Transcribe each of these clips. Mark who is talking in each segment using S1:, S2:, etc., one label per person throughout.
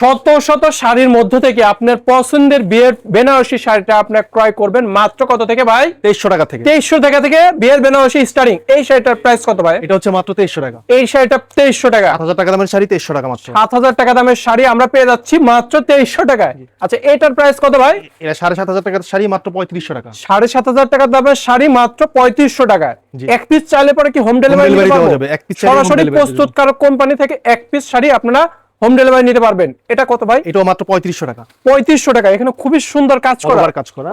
S1: শত শত শাড়ির মধ্য থেকে আপনার পছন্দের বিয়ের বেনারসি শাড়িটা আপনার ক্রয় করবেন মাত্র কত থেকে ভাই?
S2: 2300 টাকা থেকে।
S1: 2300 টাকা থেকে বিয়ের বেনারসি স্টার্টিং। এই শাড়িটার প্রাইস কত ভাই?
S2: এটা হচ্ছে মাত্র 2300 টাকা।
S1: এই শাড়িটা 2300 টাকা।
S2: 7000 টাকা দামের শাড়ি 2300 টাকা মাত্র।
S1: 7000 টাকা দামের শাড়ি আমরা পেয়ে যাচ্ছি মাত্র 2300 টাকায়। আচ্ছা, এটার প্রাইস কত ভাই?
S2: এটা 7500 টাকার শাড়ি মাত্র 3500 টাকা।
S1: 7500 টাকা দামের শাড়ি মাত্র 3500 টাকায়। এক পিস চাইলে পরে কি হোম ডেলিভারি
S2: দেওয়া যাবে? এক পিস
S1: সরাসরি প্রস্তুতকারক কোম্পানি থেকে এক পিস শাড়ি আপনারা হোম ডেলিভারি নিতে পারবেন। এটা কত ভাই?
S2: এটাও মাত্র 3500 টাকা।
S1: 3500 টাকা। এখানে খুবই সুন্দর কাজ করা,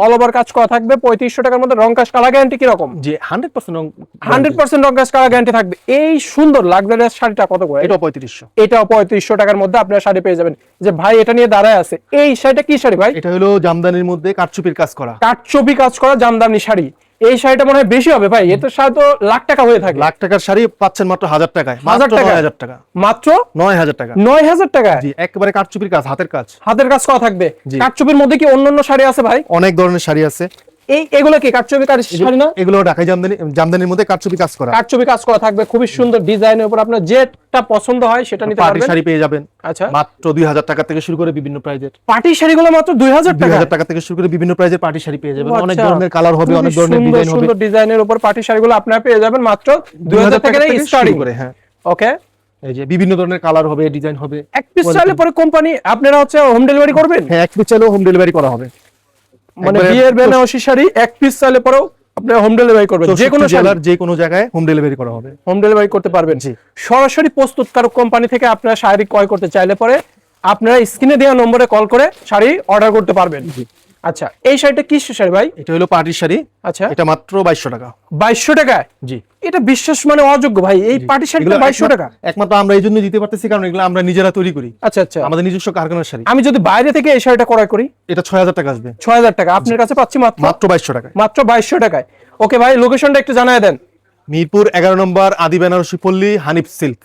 S1: অল ওভার কাজ করা থাকবে। 3500 টাকার মধ্যে রং কাজ কালার গ্যারান্টি কি রকম?
S2: জি 100%
S1: 100% রং কাজ কালার গ্যারান্টি থাকবে। এই সুন্দর লাক্সারিয়াস শাড়িটা কত করে?
S2: এটাও 3500।
S1: এটাও 3500 টাকার মধ্যে আপনারা শাড়ি পেয়ে যাবেন। যে ভাই এটা নিয়ে দাঁড়ায় আছে, এই শাড়িটা কি শাড়ি ভাই?
S2: এটা হলো জামদানির মধ্যে কাটচুপির কাজ করা।
S1: কাটচুপি কাজ করা জামদানি শাড়ি। এই শাড়িটা মনে হয় বেশি হবে ভাই, এত শাড়ি তো লাখ টাকা হয়ে থাকে।
S2: লাখ টাকার শাড়ি পাচ্ছেন মাত্র 1000 টাকায়। মাত্র 9000 টাকা।
S1: মাত্র
S2: 9000 টাকা।
S1: 9000 টাকা।
S2: জি, একেবারে কাটচুপির কাজ, হাতের কাজ।
S1: হাতের কাজ করা থাকবে। কাটচুপির মধ্যে কি অন্যান্য শাড়ি আছে ভাই?
S2: অনেক ধরনের শাড়ি আছে।
S1: এগুলো কি কাটচুপি কাজ শাড়ি না?
S2: এগুলো ঢাকাই জামদানির মধ্যে কাটচুপি কাজ করা।
S1: কাটচুপি কাজ করা থাকবে, খুবই সুন্দর ডিজাইনের উপর আপনার যেটা পছন্দ হয় সেটা নিতে পারবেন।
S2: পার্টি শাড়ি পেয়ে যাবেন।
S1: আচ্ছা,
S2: মাত্র 2000 টাকা থেকে শুরু করে বিভিন্ন প্রাইজের।
S1: পার্টি শাড়িগুলো মাত্র 2000 টাকা।
S2: 2000 টাকা থেকে শুরু করে বিভিন্ন প্রাইজের পার্টি শাড়ি পেয়ে যাবেন। অনেক ধরনের কালার হবে, অনেক ধরনের ডিজাইন হবে।
S1: সুন্দর ডিজাইনের উপর পার্টি শাড়িগুলো আপনারা পেয়ে যাবেন মাত্র 2000 টাকা থেকে স্টার্টিং করে।
S2: হ্যাঁ,
S1: ওকে।
S2: এই যে বিভিন্ন ধরনের কালার হবে, ডিজাইন হবে।
S1: এক পিস চাইলে পরে কোম্পানি আপনারা হচ্ছে হোম ডেলিভারি করবেন?
S2: হ্যাঁ, এক পিস চাইলেও হোম ডেলিভারি করা হবে।
S1: মানে বিয়ের বেনারসি শাড়ি এক পিস চাইলে পরেও আপনারা হোম ডেলিভারি করবেন, যে কোনো
S2: জেলার যে কোনো জায়গায় হোম ডেলিভারি করা হবে।
S1: হোম ডেলিভারি করতে পারবেন। সরাসরি প্রস্তুতকারক কোম্পানি থেকে আপনারা শাড়ি ক্রয় করতে চাইলে পরে আপনারা স্ক্রিনে দেওয়া নম্বরে কল করে শাড়ি অর্ডার করতে পারবেন। আচ্ছা, এই শাড়িটা কি শাড়ি ভাই?
S2: এটা হলো পার্টি শাড়ি।
S1: আচ্ছা,
S2: এটা মাত্র 2200 টাকা।
S1: 2200 টাকা?
S2: জি।
S1: এটা বিশ্বাস মানে অযোগ্য ভাই, এই পার্টি শাড়িটা 2200 টাকা।
S2: একমাত্র আমরা এই জন্য দিতে পারতেছি কারণ এগুলো আমরা নিজেরা তৈরি করি।
S1: আচ্ছা আচ্ছা,
S2: আমাদের নিজস্ব কারখানার শাড়ি।
S1: আমি যদি বাইরে থেকে এই শাড়িটা ক্রয় করি
S2: এটা 6000 টাকা আসবে।
S1: 6000 টাকা আপনার কাছে পাচ্ছি মাত্র
S2: 2200 টাকায়।
S1: মাত্র 2200 টাকায়। ওকে ভাই, লোকেশনটা একটু জানায় দেন।
S2: মিরপুর 11 নম্বর আদি বেনারসি পল্লী, হানিফ সিল্ক।